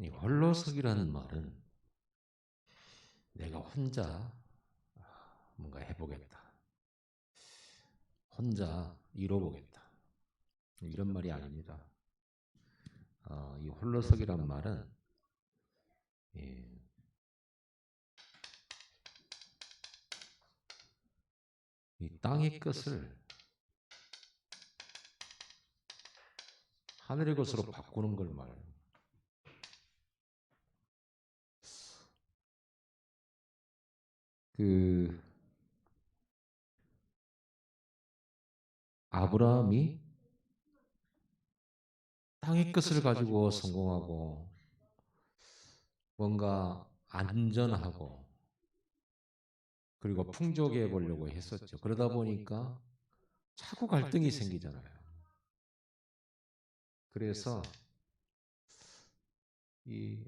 이 홀로서기라는 말은 내가 혼자 뭔가 해보겠다. 혼자 이뤄보겠다. 이런 말이 아닙니다. 이 홀로서기란 말은 예, 이 땅의 것을 하늘의 것으로 바꾸는 걸 말해요. 그 아브라함이 땅의 것을 가지고 성공하고 뭔가 안전하고 그리고 풍족해 보려고 했었죠. 그러다 보니까 자꾸 갈등이 생기잖아요. 그래서 이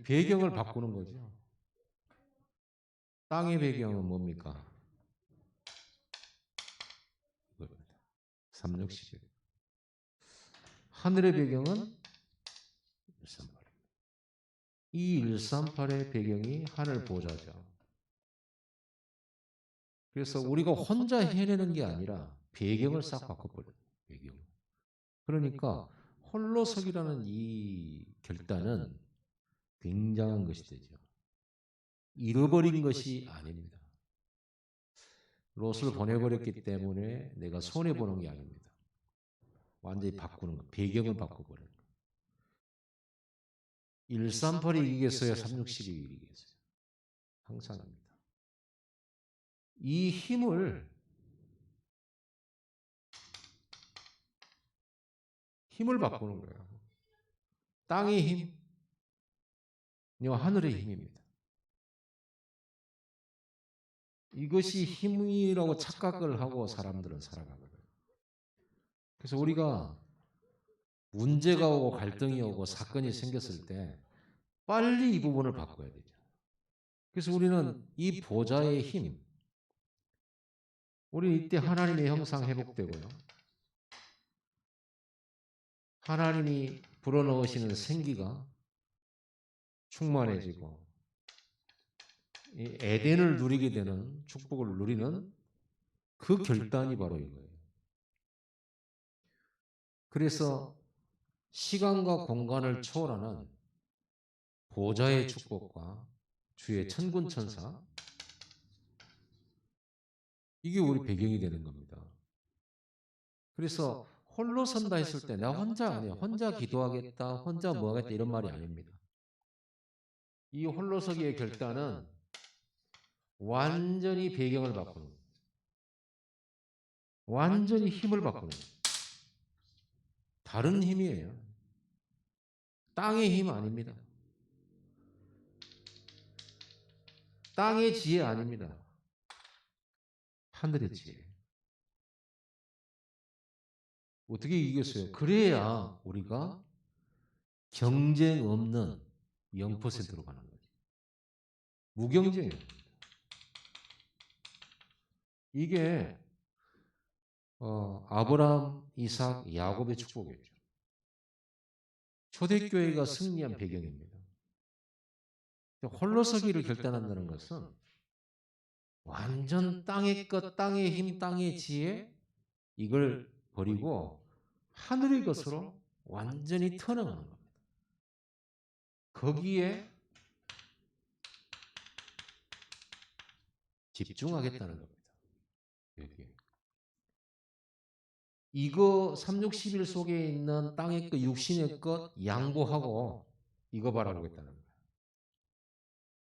배경을 바꾸는 거죠. 땅의 배경은 뭡니까? 이겁니다. 360일. 하늘의 배경은 138. 이 138의 배경이 하늘 보좌죠. 그래서 우리가 혼자 해내는 게 아니라 배경을 싹 바꿔버려요. 배경. 그러니까 홀로서기라는 이 결단은 굉장한 것이 되죠. 잃어버린 것이 아닙니다. 롯을 보내버렸기 때문에 내가 손해보는 게 아닙니다. 완전히 바꾸는 거, 배경을 바꿔버리는 거. 138이 이기겠어요? 360이 이기겠어요? 항상입니다. 이 힘을 바꾸는 거예요. 땅의 힘, 하늘의 힘입니다. 이것이 힘이라고 착각을 하고 사람들은 살아가거든요. 그래서 우리가 문제가 오고 갈등이 오고 사건이 생겼을 때 빨리 이 부분을 바꿔야 되죠. 그래서 우리는 이 보좌의 힘, 우리 이때 하나님의 형상 회복되고요. 하나님이 불어넣으시는 생기가 충만해지고 이 에덴을 누리게 되는 축복을 누리는 그 결단이 바로 이거예요. 그래서 시간과 공간을 초월하는 보좌의 축복과 주의 천군 천사, 이게 우리 배경이 되는 겁니다. 그래서 홀로 선다 했을 때 나 혼자 아니야. 혼자 기도하겠다, 혼자 뭐 하겠다 이런 말이 아닙니다. 이 홀로서기의 결단은 완전히 배경을 바꾸는 거예요. 완전히 힘을 바꾸는 거예요. 다른 힘이에요. 땅의 힘 아닙니다. 땅의 지혜 아닙니다. 하늘의 지혜. 어떻게 이겼어요? 그래야 우리가 경쟁 없는 0%로 가는 거죠. 무경쟁이에요. 이게 아브라함, 이삭, 야곱의 축복이죠. 초대교회가 승리한 배경입니다. 홀로서기를 결단한다는 것은 완전 땅의 것, 땅의 힘, 땅의 지혜 이걸 버리고 하늘의 것으로 완전히 턴어가는 겁니다. 거기에 집중하겠다는 겁니다. 여기. 이거 360일 속에 있는 땅의 것, 육신의 것 양보하고 이거 바라보겠다는 거예요.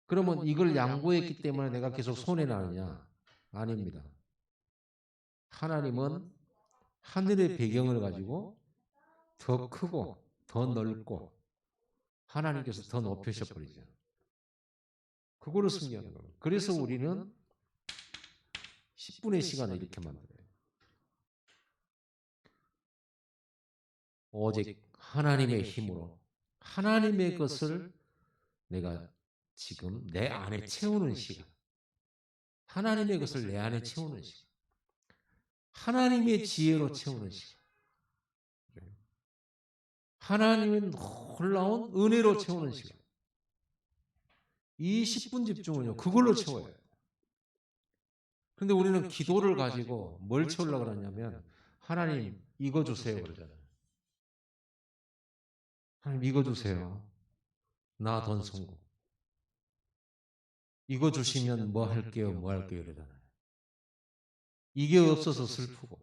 그러면 이걸 양보했기 때문에 내가 계속 손해나느냐? 아닙니다. 하나님은 하늘의 배경을 가지고 더 크고 더 넓고 하나님께서 더 높여셔 버리죠. 그거를 승리하는 겁니다. 그래서 우리는 10분의 시간을 이렇게 만들어요. 오직 하나님의 힘으로 하나님의 것을 내가 지금 내 안에 채우는 시간. 하나님의 것을 내 안에 채우는 시간. 하나님의 지혜로 채우는 시간. 하나님의 놀라운 은혜로 채우는 시간. 이 10분 집중은요, 그걸로 채워요. 근데 우리는 기도를 가지고 뭘 채우려고 그러냐면, 하나님, 이거 주세요. 그러잖아요. 하나님, 이거 주세요. 나 돈 성공. 이거 주시면 뭐 할게요, 뭐 할게요. 이러잖아요. 이게 없어서 슬프고,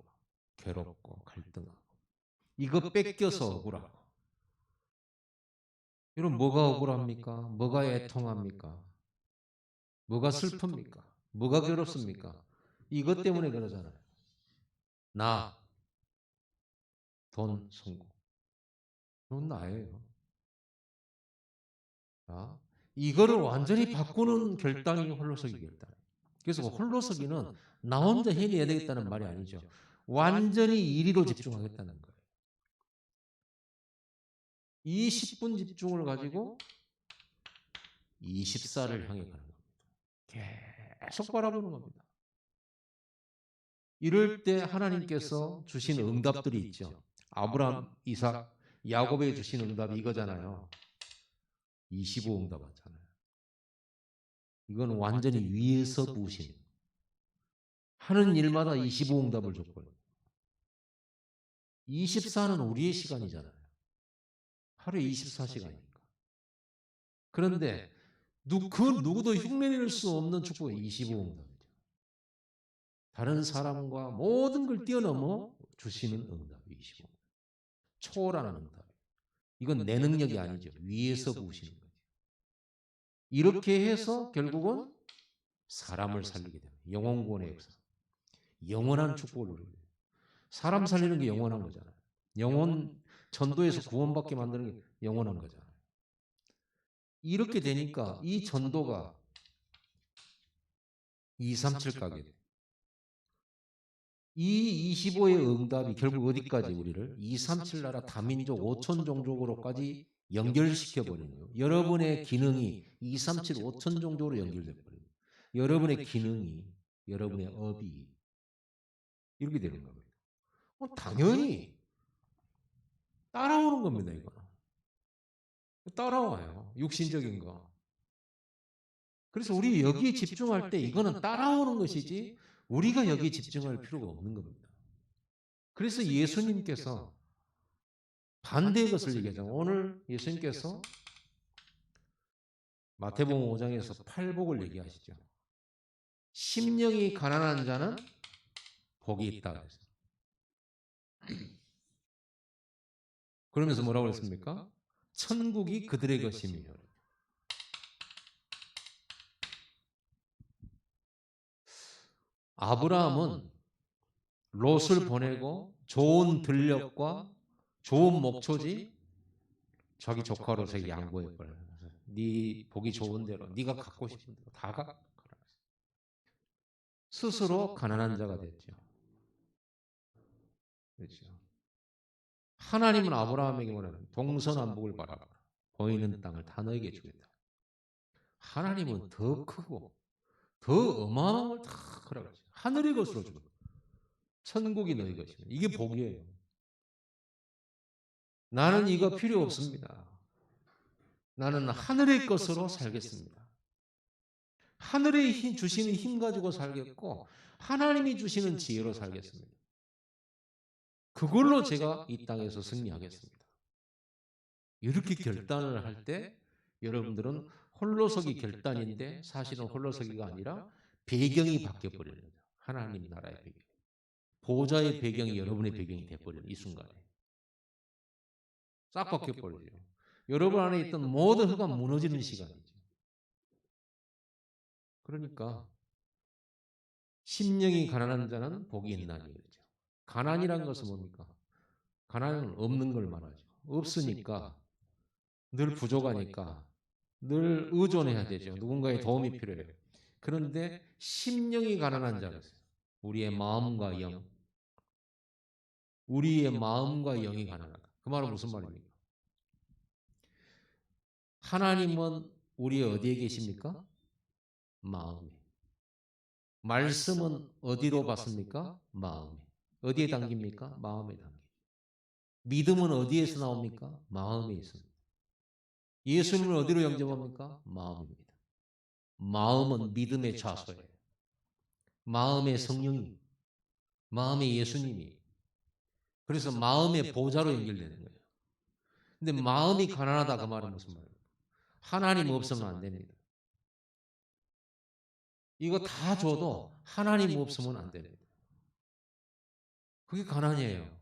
괴롭고, 갈등하고. 이거 뺏겨서 억울하고. 이런 뭐가 억울합니까? 뭐가 애통합니까? 뭐가 슬픕니까? 뭐가 괴롭습니까? 이것 때문에 그러잖아요. 나, 돈, 성공. 이건 나예요. 자, 이거를 완전히 바꾸는 결단이 홀로서기 결단. 그래서 홀로서기는 나 혼자 해내야 되겠다는 말이 아니죠. 완전히 이리로 집중하겠다는 거예요. 이 10분 집중을 가지고 24를 향해 가는 겁니다. 계속 바라보는 겁니다. 이럴 때 하나님께서 주신 응답들이 있죠. 아브라함, 이삭, 야곱에 주신 응답이 이거잖아요. 25응답 하잖아요. 이건 완전히 위에서 부으신. 하는 일마다 25응답을 줬고요. 24는 우리의 시간이잖아요. 하루에 24시간이니까. 그런데 그 누구도 흉내낼 수 없는 축복이 25응답이죠. 다른 사람과 모든 걸 뛰어넘어 주시는 응답이 25응답. 초월하는 응답. 이건 내 능력이 아니죠. 위에서 부으시는 거죠. 이렇게 해서 결국은 사람을 살리게 됩니다. 영원 구원의 역사. 영원한 축복을 누리게 돼요. 사람 살리는 게 영원한 거잖아요. 영원 전도에서 구원받게 만드는 게 영원한 거잖아요. 이렇게 되니까 이 전도가 237 가게 돼요. 이 25의 응답이 결국 어디까지 우리를 237 나라 다민족 5천 종족으로까지 연결시켜 버리는 거예요. 여러분의 기능이 237 5천 종족으로 연결돼 버려요. 여러분의 기능이, 여러분의 업이 이렇게 되는 겁니다. 당연히 따라오는 겁니다. 이거 따라와요. 육신적인 거. 그래서 우리 여기에 집중할 때 이거는 따라오는 것이지 우리가 여기에 집중할 필요가 없는 겁니다. 그래서 예수님께서 반대의 것을 얘기하죠. 오늘 예수님께서 마태복음 5장에서 팔복을 얘기하시죠. 심령이 가난한 자는 복이 있다. 그러면서 뭐라고 했습니까? 천국이 그들의 것이며. 아브라함은 롯을 보내고 좋은 들녘과 좋은 목초지 자기 조카로서 양보했거든요. 네 보기 좋은 대로, 네가 갖고 싶은 대로 다 갖고 스스로 가난한 자가 됐죠. 그렇죠. 하나님은 아브라함에게 뭐라는 동서남북을 바라보라. 보이는 땅을 다 너에게 주겠다. 하나님은 더 크고 더 어마어마한 걸 다 그러죠. 하늘의 것으로 주고 천국이 너희 것이다. 이게 복이에요. 나는 이거 필요 없습니다. 나는 하늘의 것으로 살겠습니다. 하늘의 주시는 힘 가지고 살겠고 하나님이 주시는 지혜로 살겠습니다. 그걸로 제가 이 땅에서 승리하겠습니다. 이렇게 결단을 할 때 여러분들은 홀로서기 결단인데 사실은 홀로서기가 아니라 배경이 바뀌어버리는 거죠. 하나님 나라의 배경. 보호자의 배경이 여러분의 배경이 돼버리는 이 순간에. 싹 바뀌어버리죠. 여러분 안에 있던 모든 허가 무너지는 시간이죠. 그러니까 심령이 가난한 자는 복이 있나니 그러죠. 가난이란 것은 뭡니까? 가난은 없는 걸 말하죠. 없으니까 늘 부족하니까 늘 의존해야 되죠. 누군가의 도움이 필요해요. 그런데 심령이 가난한 자가 있어요. 우리의 마음과 영. 우리의 마음과 영이 가난하다. 그 말은 무슨 말입니까? 하나님은 우리 어디에 계십니까? 마음에. 말씀은 어디로 받습니까? 마음에. 어디에 담깁니까? 마음에 담깁니다. 믿음은 어디에서 나옵니까? 마음에 있습니다. 예수님을 어디로 영접합니까? 마음입니다. 마음은 믿음의 좌소예요. 마음의 성령이, 마음의 예수님이. 그래서 마음의 보좌로 연결되는 거예요. 근데 마음이 가난하다 그 말은 무슨 말이에요? 하나님 없으면 안 됩니다. 이거 다 줘도 하나님 없으면 안 됩니다. 그게 가난이에요.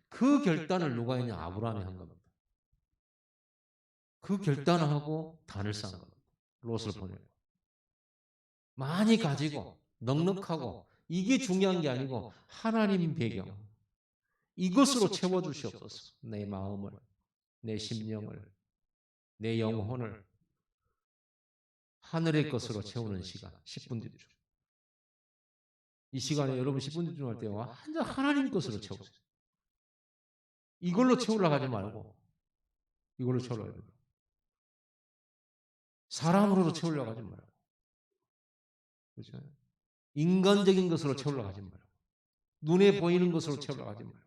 그 결단을 누가 했냐? 아브라함이 한 겁니다. 그 결단을 하고 단을 쌓은 겁니다. 롯을 보내고. 많이 가지고 넉넉하고 이게 중요한 게 아니고 하나님 배경. 이것으로 채워주시옵소서. 내 마음을, 내 심령을, 내 영혼을 하늘의 것으로 채우는 시간 10분 집중. 이 시간에 여러분 10분 집중할 때 완전 하나님 것으로 채우세요. 이걸로 채우려고 하지 말고 이걸로 채우려고 하지 말고 사람으로 채우려고 하지 말고 그렇죠? 인간적인 것으로 채우려고 하지 말고 눈에 보이는 것으로 채우려고 하지 말고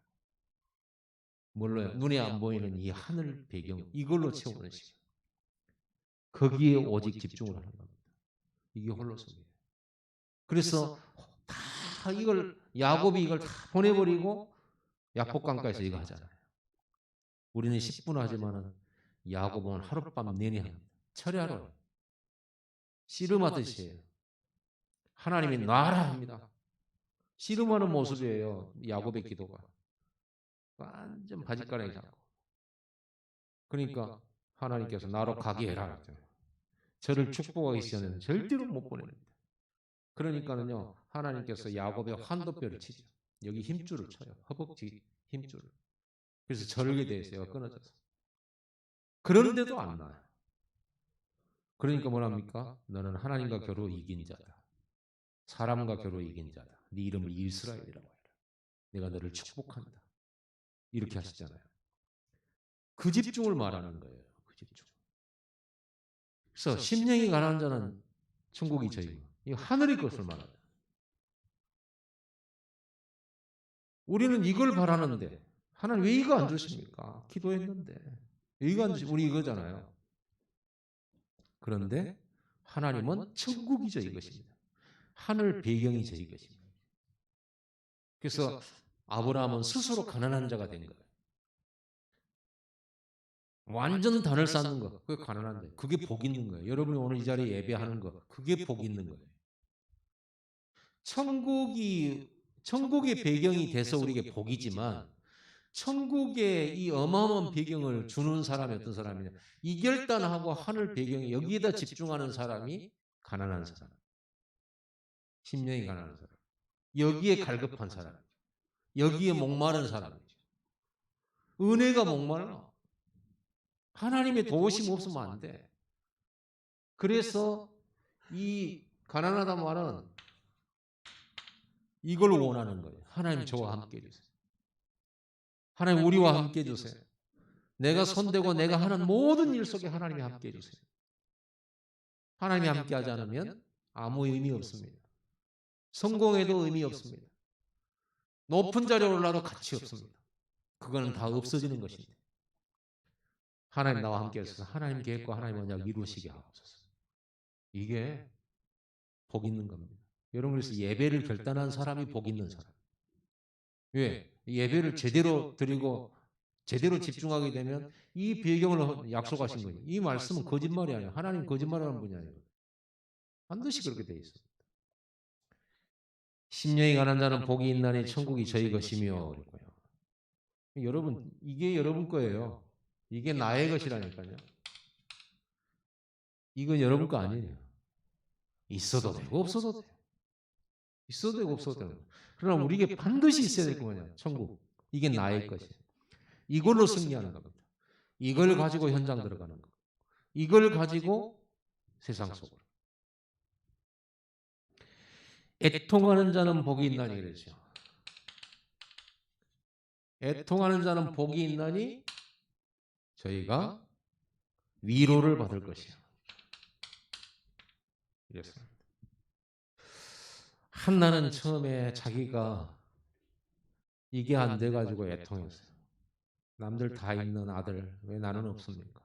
뭘로요? 눈에 안 보이는 이 하늘 배경 이걸로 채우는 시간. 거기에 오직 집중을 하는 겁니다. 이게 홀로서기예요. 그래서 다 이걸 야곱이 이걸 다 보내버리고 야복강가에서 이거 하잖아요. 우리는 10분 하지만은 야곱은 하룻밤 내내 합니다. 철야로 씨름하듯이 해요. 하나님이 놔라 합니다. 씨름하는 모습이에요. 야곱의 기도가 완전 바짓가랑이 잡고. 그러니까 하나님께서 나로 가게 해라. 저를 축복하기 전에는 절대로 못 보냅니다. 그러니까는요 하나님께서 야곱의 환도뼈를 치죠. 여기 힘줄을 쳐요. 허벅지 힘줄을. 그래서 절게 돼 있어요. 끊어져서. 그런데도 안 나요. 그러니까 뭐랍니까? 너는 하나님과 겨루 이긴 자다. 사람과 겨루 이긴 자다. 네 이름을 이스라엘이라고 해라. 내가 너를 축복한다. 이렇게 하시잖아요. 그 집중을 말하는 거예요. 그 집중. 그래서 심령이 가난한 자는 천국이 저희고 이 하늘의 것을 말합니다. 우리는 이걸 바라는데 하나님 왜 이거 안 주십니까? 기도했는데 왜 이거 안 주시? 우리 이거잖아요. 그런데 하나님은 천국이죠 이것입니다. 하늘 배경이죠 이것입니다. 그래서 아브라함은 스스로 가난한 자가 된 거예요. 완전 단을 쌓는 거 그게 가난한데 그게 복 있는 거예요. 여러분이 오늘 이 자리에 예배하는 거 그게 복 있는 거예요. 천국의 배경이 돼서 우리에게 복이지만 천국의 이 어마어마한 배경을 주는 사람이 어떤 사람이냐? 이 결단하고 하늘 배경에 여기에다 집중하는 사람이 가난한 사람. 심령이 가난한 사람. 여기에 갈급한 사람. 여기에 목마른 사람이죠. 은혜가 목말라. 하나님의 도우심 없으면 안 돼. 그래서 이 가난하다 말은 이걸 원하는 거예요. 하나님 저와 함께 해주세요. 하나님 우리와 함께 해주세요. 내가 손대고 내가 하는 모든 일 속에 하나님이 함께 해주세요. 하나님이 함께 하지 않으면 아무 의미 없습니다. 성공에도 의미 없습니다. 높은 자리에 올라도 가치 없습니다. 그거는 다 없어지는 것입니다. 하나님 나와 함께 해주셔서 하나님 계획과 하나님 언약 이루시게 하옵소서. 이게 복 있는 겁니다. 여러분 그래서 예배를 결단한 사람이 복 있는 사람. 왜? 예배를 제대로 드리고 제대로 집중하게 되면 이 배경을 약속하신 거예요. 이 말씀은 거짓말이 아니에요. 하나님 거짓말하는 분이 아니에요. 반드시 그렇게 돼 있어요. 심령이 가난 자는 복이 있나니 천국이 저희 것이며 그랬고요. 여러분 이게 여러분 거예요. 이게 나의 것이라니까요. 이건 여러분 거 아니에요. 있어도 되고 없어도 돼요. 있어도 되고 없어도 되고. 그러나 우리에게 반드시 있어야 될 거 뭐냐? 천국. 이게 나의 것이에요. 이걸로 승리하는 겁니다. 이걸 가지고 현장 들어가는 거. 이걸 가지고 세상 속으로. 애통하는 자는 복이 있나니 그랬죠. 애통하는 자는 복이 있나니 저희가 위로를 받을 것이요. 이랬습니다. 한나는 처음에 자기가 이게 안 돼가지고 애통했어요. 남들 다 있는 아들 왜 나는 없습니까?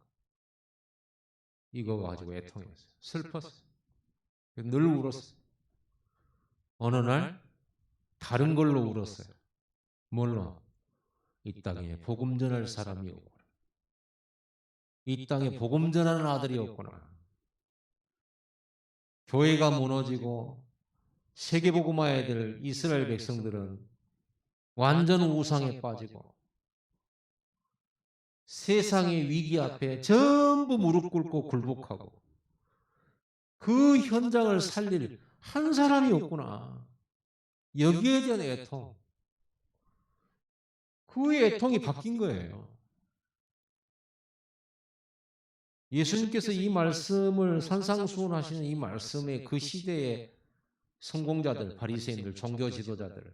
이거 가지고 애통했어요. 슬펐어요. 늘 울었어요. 어느 날 다른 걸로 울었어요. 뭘로? 이 땅에 복음 전할 사람이 없구나. 이 땅에 복음 전하는 아들이 없구나. 교회가 무너지고 세계복음화해야 될 이스라엘 백성들은 완전 우상에 빠지고 세상의 위기 앞에 전부 무릎 꿇고 굴복하고 그 현장을 살릴 한 사람이 없구나. 여기에 대한 애통. 그 애통이 바뀐 거예요. 예수님께서 이 말씀을 산상수훈하시는 이 말씀에 그 시대의 성공자들, 바리새인들, 종교 지도자들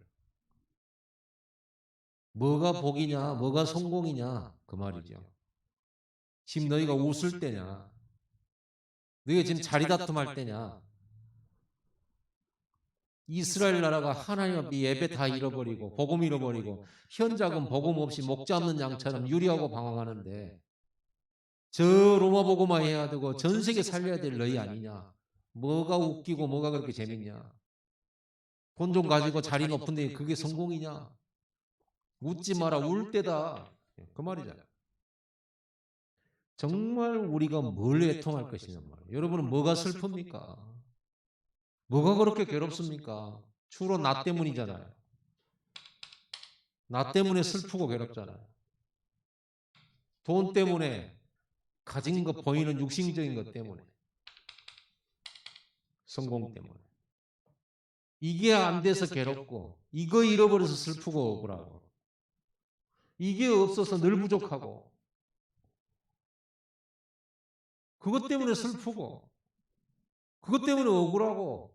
뭐가 복이냐, 뭐가 성공이냐 그 말이죠. 지금 너희가 웃을 때냐, 너희가 지금 자리다툼할 때냐, 이스라엘 나라가 하나님 앞에 예배 다 잃어버리고 복음 잃어버리고 현장은 복음 없이 목 잡는 양처럼 유리하고 방황하는데 저 로마 복음화 해야 되고 전 세계 살려야 될 너희 아니냐. 뭐가 웃기고 뭐가 그렇게 재밌냐. 돈 좀 가지고 자리 높은데 그게 성공이냐. 웃지 마라. 울 때다. 그 말이잖아요. 정말 우리가 뭘 애통할 것이냐 말이에요. 여러분은 뭐가 슬픕니까? 뭐가 그렇게 괴롭습니까? 주로 나 때문이잖아요. 나 때문에 슬프고 괴롭잖아요. 돈 때문에 가진 것 보이는 육신적인 것 때문에 성공 때문에 이게 안 돼서 괴롭고 이거 잃어버려서 슬프고 억울하고 이게 없어서 늘 부족하고 그것 때문에 슬프고 그것 때문에 억울하고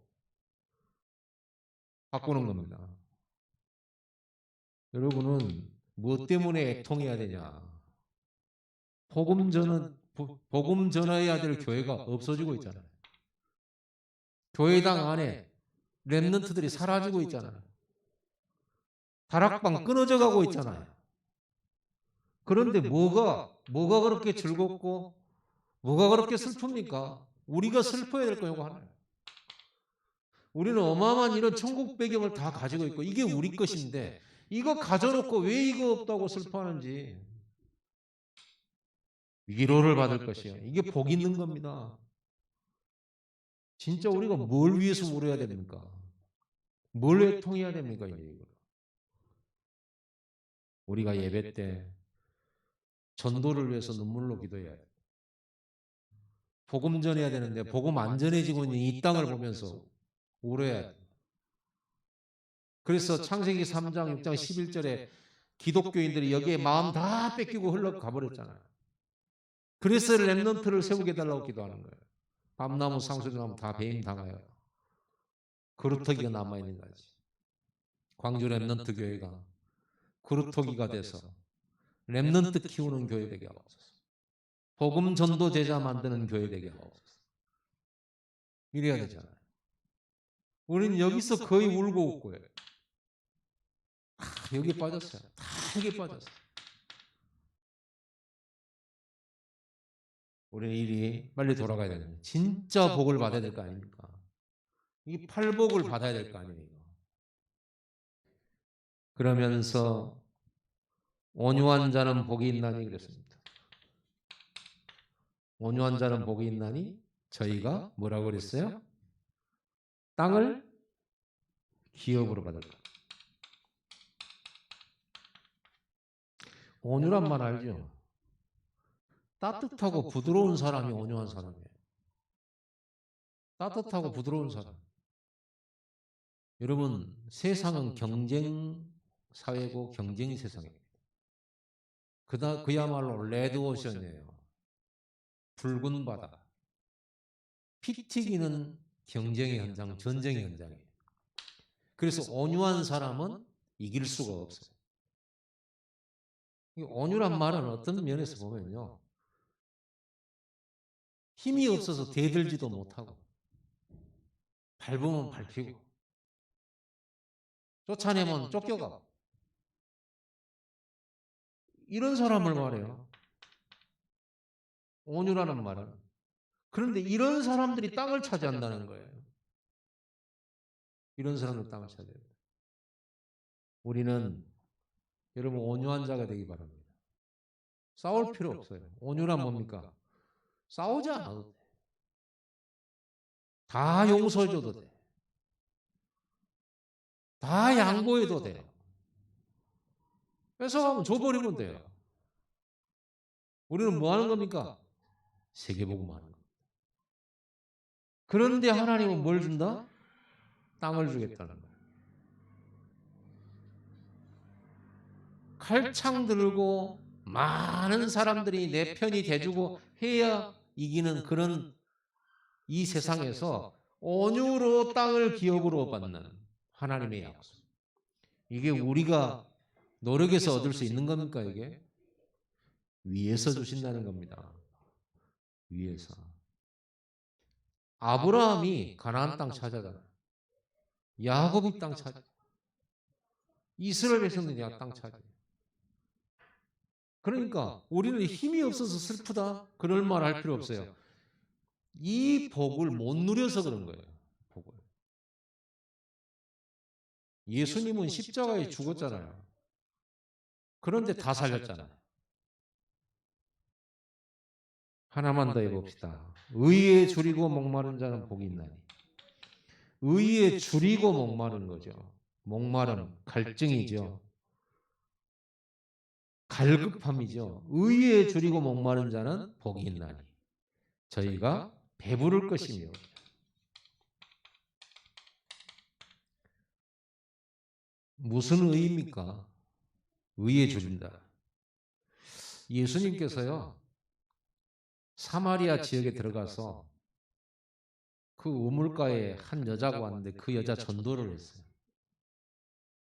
바꾸는 겁니다. 여러분은 무엇 때문에 애통해야 되냐? 복음 전해야 될 교회가 없어지고 있잖아요. 교회당 안에 렘넌트들이 사라지고 있잖아요. 다락방 끊어져 가고 있잖아요. 그런데 뭐가 그렇게 즐겁고 뭐가 그렇게 슬픕니까? 우리가 슬퍼야 될 거 이거 하나요. 우리는 어마어마한 이런 천국 배경을 다 가지고 있고 이게 우리 것인데 이거 가져놓고 왜 이거 없다고 슬퍼하는지 위로를 받을 것이요. 이게 복 있는 겁니다. 진짜 우리가 뭘 위해서 울어야 됩니까? 뭘 애통해야 됩니까? 이거. 우리가 예배 때 전도를 위해서 눈물로 기도해야 돼. 복음 전해야 되는데 복음 안 전해지고 있는 이 땅을 보면서 울어야 돼. 그래서 창세기 3장, 6장, 11절에 기독교인들이 여기에 마음 다 뺏기고 흘러가 버렸잖아요. 그래서 렘넌트를 세우게 해달라고 기도하는 거예요. 밤나무, 상수리나무 다 배임 당해요. 그루터기가 남아있는 거지. 광주 렘넌트 교회가 그루터기가 돼서 렘넌트 키우는 교회 되게 하옵소서. 복음 전도 제자 만드는 교회 되게 하옵소서. 이래야 되잖아요. 우리는 여기서 거의 울고 웃고 해요. 여기 빠졌어요. 다 여기 빠졌어요. 우리는 일이 빨리 돌아가야 되는 진짜 복을 받아야 될 거 아닙니까? 이 팔복을 받아야 될 거 아니에요. 그러면서 온유한 자는 복이 있나니 그랬습니다. 온유한 자는 복이 있나니 저희가 뭐라고 그랬어요? 땅을 기업으로 받을 것. 온유란 말 알죠? 따뜻하고 부드러운 사람이 온유한 사람이에요. 따뜻하고 부드러운 사람. 여러분, 세상은 경쟁 사회고 경쟁 세상입니다. 그야말로 레드오션이에요. 붉은 바다. 피 튀기는 경쟁의 현장, 전쟁의 현장이에요. 그래서 온유한 사람은 이길 수가 없어요. 이 온유란 말은 어떤 면에서 보면요. 힘이 없어서 대들지도 못하고 밟으면 밟히고 쫓아내면 쫓겨가고 이런 사람을 말해요. 온유라는 말은. 그런데 이런 사람들이 땅을 차지한다는 거예요. 이런 사람들 땅을 차지해요. 우리는 여러분 온유한 자가 되기 바랍니다. 싸울 필요 없어요. 온유란 뭡니까? 싸우지 않아도 돼. 다 용서해줘도 돼. 다 양보해도 돼요. 뺏어가면 줘버리면 돼요. 우리는 뭐 하는 겁니까? 세계복음 하는 겁니다. 그런데 하나님은 뭘 준다? 땅을 주겠다는 거예요. 칼창 들고 많은 사람들이 내 편이 돼주고 해야 이기는 그런 이 세상에서 온유로 땅을 기업으로 받는 하나님의 약속. 이게 우리가 노력해서 얻을 수 있는 겁니까? 이게 위에서 주신다는 겁니다. 위에서. 아브라함이 가나안 땅 찾아가요. 야곱이 땅 찾아. 이스라엘 백성들이 땅 찾아. 그러니까 우리는 힘이 없어서 슬프다 그럴 말 할 필요 없어요. 이 복을 못 누려서 그런 거예요. 복을. 예수님은 십자가에 죽었잖아요. 그런데 다 살렸잖아요. 하나만 더 해봅시다. 의에 줄이고 목마른 자는 복이 있나니. 의에 줄이고 목마른 거죠. 목마름, 갈증이죠. 갈급함이죠. 의에 줄이고 목마른 자는 복이 있나니. 저희가 배부를 것이며. 무슨 의입니까? 의에 줄인다. 예수님께서요, 사마리아 지역에 들어가서 그 우물가에 한 여자가 왔는데 그 여자 전도를 했어요.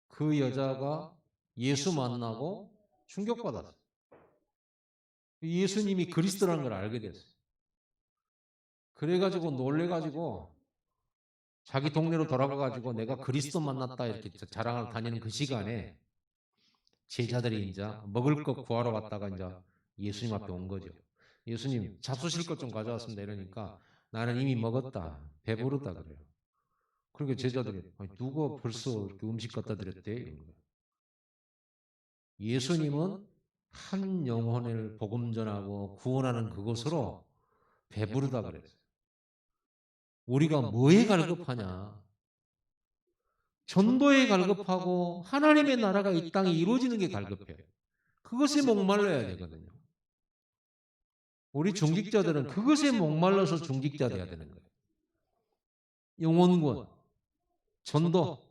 그 여자가 예수 만나고 충격받았어요. 예수님이 그리스도라는 걸 알게 됐어요. 그래가지고 놀래가지고 자기 동네로 돌아가가지고 내가 그리스도 만났다 이렇게 자랑을 다니는 그 시간에 제자들이 이제 먹을 것 구하러 왔다가 이제 예수님 앞에 온 거죠. 예수님 잡수실 것 좀 가져왔습니다. 이러니까 나는 이미 먹었다. 배부르다 그래요. 그러니까 제자들이 누가 벌써 이렇게 음식 갖다 드렸대? 이런 거예요. 예수님은 한 영혼을 복음 전하고 구원하는 그것으로 배부르다 그랬어요. 우리가 뭐에 갈급하냐? 전도에 갈급하고 하나님의 나라가 이 땅에 이루어지는 게 갈급해요. 그것에 목말라야 되거든요. 우리 중직자들은 그것에 목말라서 중직자 돼야 되는 거예요. 영혼구원, 전도.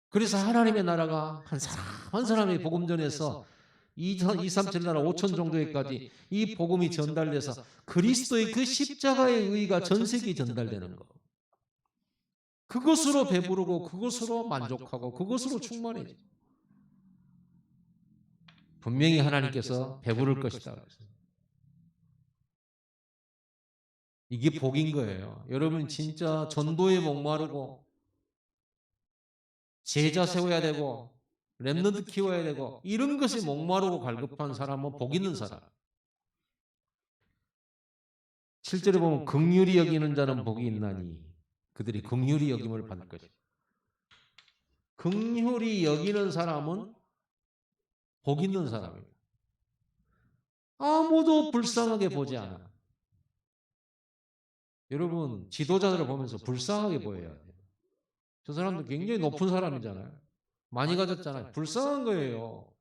그래서 하나님의 나라가 한 사람 한 사람의 복음 전해서 2, 3, 7 나라 5천 정도에까지 이 복음이 전달돼서 그리스도의 그 십자가의 의의가 전 세계에 전달되는 거. 그것으로 배부르고 그것으로 만족하고 그것으로 충만해져. 분명히 하나님께서 배부를 것이다. 이게 복인 거예요. 여러분 진짜 전도에 목마르고 제자 세워야 되고 렘넌트 키워야 되고 이런 것에 목마르고 갈급한 사람은 복 있는 사람. 실제로 보면 긍휼히 여기는 자는 복이 있나니 그들이 긍휼히 여김을 받을 것이다. 긍휼히 여기는 사람은 복 있는 사람이에요. 아무도 불쌍하게 보지 않아. 여러분 지도자들을 보면서 불쌍하게 보여야 돼요. 저 사람도 굉장히 높은 사람이잖아요. 많이 가졌잖아요. 불쌍한 거예요.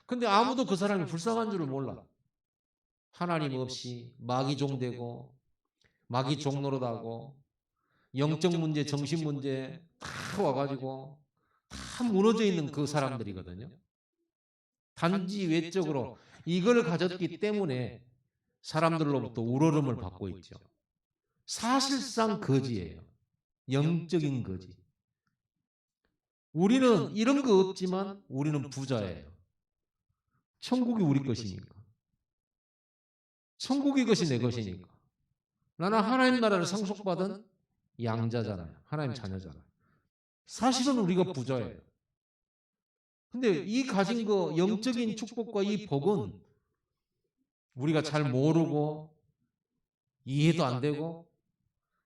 근데 아무도 그 사람이 불쌍한 줄을 몰라. 하나님 없이 마귀 종되고 마귀 종노릇하고 영적 문제, 정신 문제 다 와가지고 다 무너져 있는 그 사람들이거든요. 단지 외적으로 이걸 가졌기 때문에 사람들로부터 우러름을 받고 있죠. 사실상 거지예요. 영적인 거지. 우리는 이런 거 없지만 우리는 부자예요. 천국이 우리 것이니까. 천국의 것이 내 것이니까. 나는 하나님 나라를 상속받은 양자잖아요. 하나님 자녀잖아요. 사실은 우리가 부자예요. 근데 이 가진 거 영적인 축복과 이 복은 우리가 잘 모르고 이해도 안 되고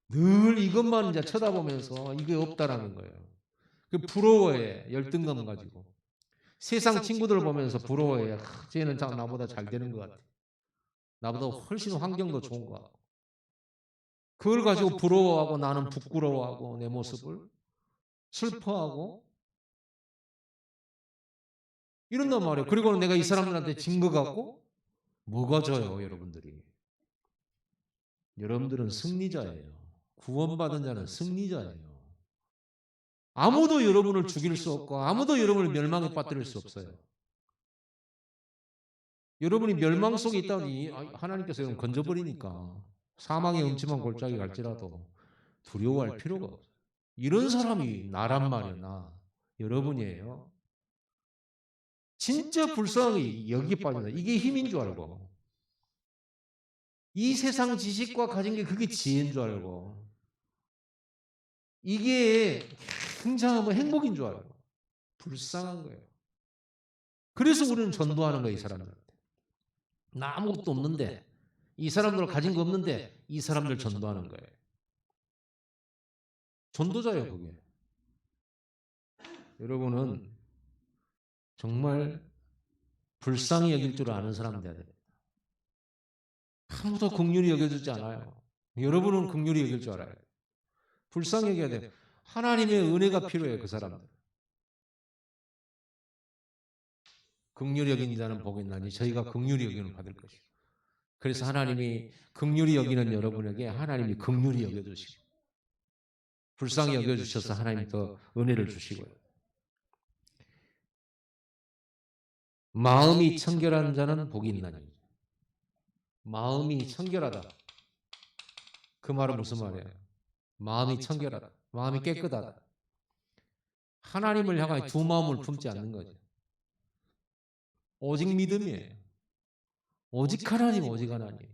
늘 이것만 이제 쳐다보면서 이게 없다라는 거예요. 그 부러워해. 열등감 가지고. 세상 친구들 보면서 부러워해. 쟤는 나보다 잘 되는 것 같아. 나보다 훨씬 환경도 좋은 것 같고. 그걸 가지고 부러워하고 나는 부끄러워하고 내 모습을 슬퍼하고 이런단 말이에요. 그리고 내가 이 사람들한테 진 것 같고 뭐가 져요, 여러분들이. 여러분들은 승리자예요. 구원받은 자는 승리자예요. 아무도 여러분을 죽일 수 없고 아무도 여러분을 멸망에 빠뜨릴 수 없어요. 여러분이 멸망 속에 있다니 하나님께서 여러분 건져버리니까 사망의 음침한 골짜기 갈지라도 두려워할 필요가 없어요. 이런 사람이 나란 말이야. 나. 여러분이에요. 진짜 불쌍하게 여기에 빠진다. 이게 힘인 줄 알고 이 세상 지식과 가진 게 그게 지혜인 줄 알고 이게 굉장한 행복인 줄 알고 불쌍한 거예요. 그래서 우리는 전도하는 거예요. 이 사람들한테. 나 아무것도 없는데 이 사람들 가진 거 없는데 이 사람들 전도하는 거예요. 전도자예요. 그게. 여러분은 정말 불쌍히 여길 줄 아는 사람 돼야 돼요. 아무도 긍휼히 여겨주지 않아요. 여러분은 긍휼히 여길 줄 알아요. 불쌍히 여겨야 돼요. 하나님의 은혜가 필요해요. 그 사람들. 긍휼히 여기는 자는 복이 있나니 저희가 긍휼히 여기는 받을 것이고. 그래서 하나님이 긍휼히 여기는 여러분에게 하나님이 긍휼히 여겨주시고 불쌍히 여겨주셔서 하나님 더 은혜를 주시고요. 마음이 청결한 자는 복이 있나니. 마음이 청결하다. 그 말은 무슨 말이에요? 마음이 청결하다. 마음이 깨끗하다. 하나님을 향하여 두 마음을 품지 않는 거죠. 오직 믿음이에요. 오직 하나님, 오직 하나님.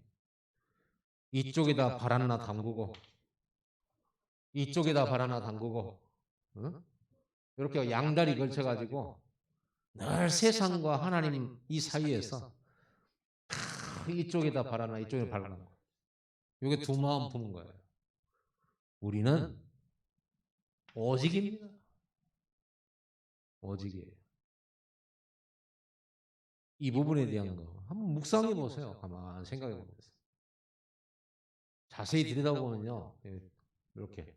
이쪽에다 발 하나 담그고 이쪽에다 발 하나 담그고 응? 이렇게 양다리 걸쳐가지고 늘 세상과 하나님 이 사이에서 이쪽에다 발 하나 이쪽에 발 하나 이게 두 마음 품은 거예요. 우리는 오직입니다. 오직이에요. 이 부분에 대한 거 한번 묵상해 보세요. 가만 생각해 보세요. 자세히 들여다보면요. 이렇게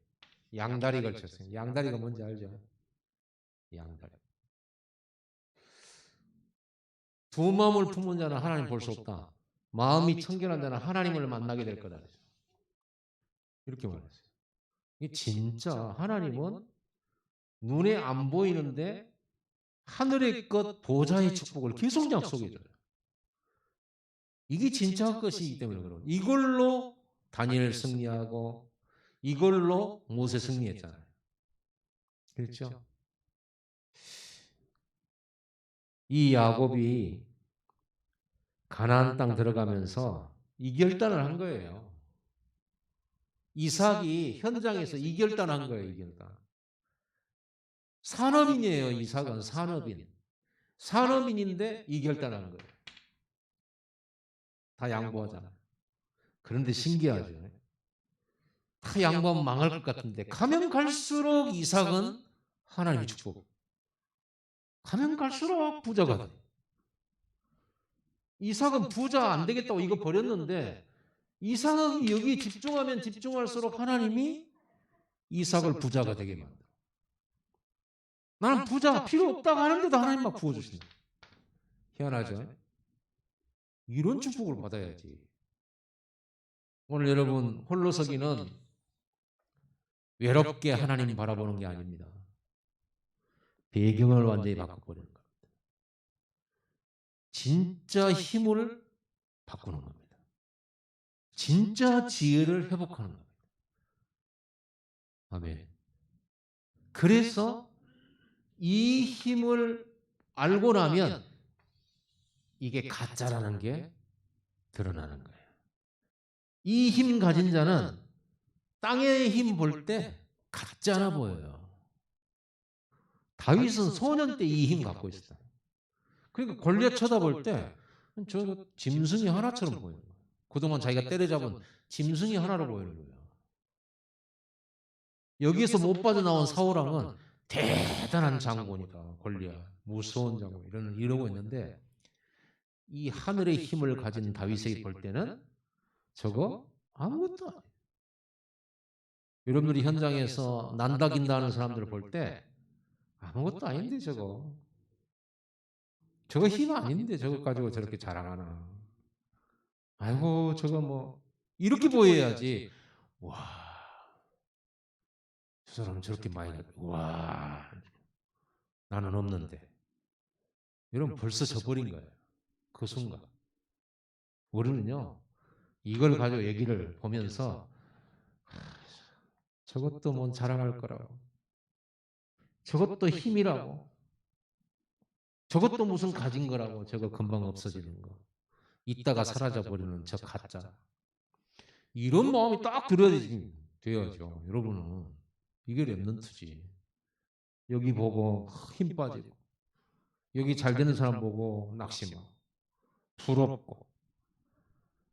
양다리 걸쳤어요. 양다리가 뭔지 알죠? 양다리. 두 마음을 품은 자는 하나님 볼 수 없다. 마음이 청결한 자는 하나님을 만나게 될 거다. 이렇게 말했어요. 이 진짜 하나님은 눈에 안 보이는데 하늘의 것 보좌의 축복을 계속 약속해줘요. 이게 진짜 것이기 때문에 그래요. 이걸로 다니엘 승리하고 이걸로 모세 승리했잖아요. 그렇죠? 이 야곱이 가나안 땅 들어가면서 이결단을 한 거예요. 이삭이 현장에서 이결단한 거예요. 이결단. 산업인이에요. 이삭은 산업인. 산업인인데 이결단한 거예요. 다 양보하잖아. 그런데 신기하죠. 다 양보하면 망할 것 같은데 가면 갈수록 이삭은 하나님의 축복. 가면 갈수록 부자가 돼. 이삭은 부자 안 되겠다고 이거 버렸는데 이삭이 여기 집중하면 집중할수록 하나님이 이삭을 부자가 되게 만들어. 나는 부자 필요 없다고 하는데도 하나님 막 부어주신다. 희한하죠? 이런 축복을 받아야지. 오늘 여러분 홀로서기는 외롭게 하나님 바라보는 게 아닙니다. 배경을 완전히 바꿔버리는 겁니다. 진짜 힘을 바꾸는 겁니다. 진짜 지혜를 회복하는 겁니다. 아멘. 그래서 이 힘을 알고 나면 이게 가짜라는 게 드러나는 거예요. 이 힘 가진 자는 땅의 힘 볼 때 가짜나 보여요. 다윗은 소년 때 이 힘 갖고 있었다. 그러니까 골리앗 쳐다볼 때 저 짐승이 하나처럼 보이는 거예요. 그동안 자기가 때려잡은 짐승이 하나로 보이는 거예요. 여기에서 못 빠져나온 사울왕은 대단한 장군이다. 골리앗 무서운 장군 이러고 있는데 이 하늘의 힘을 가진 다윗이 볼 때는 저거 아무것도 아니에요. 여러분들이 현장에서 난다긴다 하는 사람들을 볼 때 아무것도 아닌데 저거 힘 아닌데 저거 가지고 저렇게 자랑하나. 아이고 저거 뭐 이렇게 보여야지. 와, 저 사람 저렇게 많이 와, 나는 없는데. 여러분 벌써 져버린 거예요. 그 순간. 우리는요 이걸 가지고 얘기를 보면서 저것도 뭔 자랑할 거라고. 저것도 힘이라고. 저것도 무슨 가진 거라고. 저거 금방 없어지는 거. 있다가 사라져 버리는 저 가짜. 이런 마음이 딱 돼야죠. 여러분은 이게 랩런트지. 여기 보고 힘 빠지고 여기 잘 되는 사람 보고 낙심하고 부럽고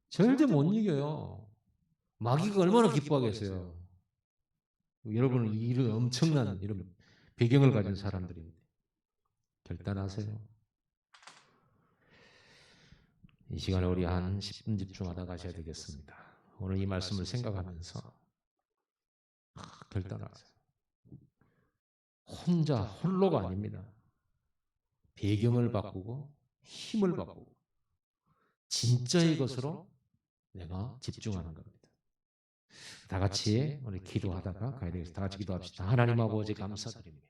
절대 못 이겨요. 마귀가 얼마나 기뻐하겠어요. 여러분은 이런 엄청난 이런 배경을 가진 사람들인데 결단하세요. 이 시간에 우리 한 10분 집중하다 가셔야 되겠습니다. 오늘 이 말씀을 생각하면서 결단하세요. 혼자 홀로가 아닙니다. 배경을 바꾸고 힘을 바꾸고 진짜의 것으로 내가 집중하는 겁니다. 다 같이 우리 기도하다가 가야 되겠습니다. 다 같이 기도합시다. 하나님 아버지 감사드립니다.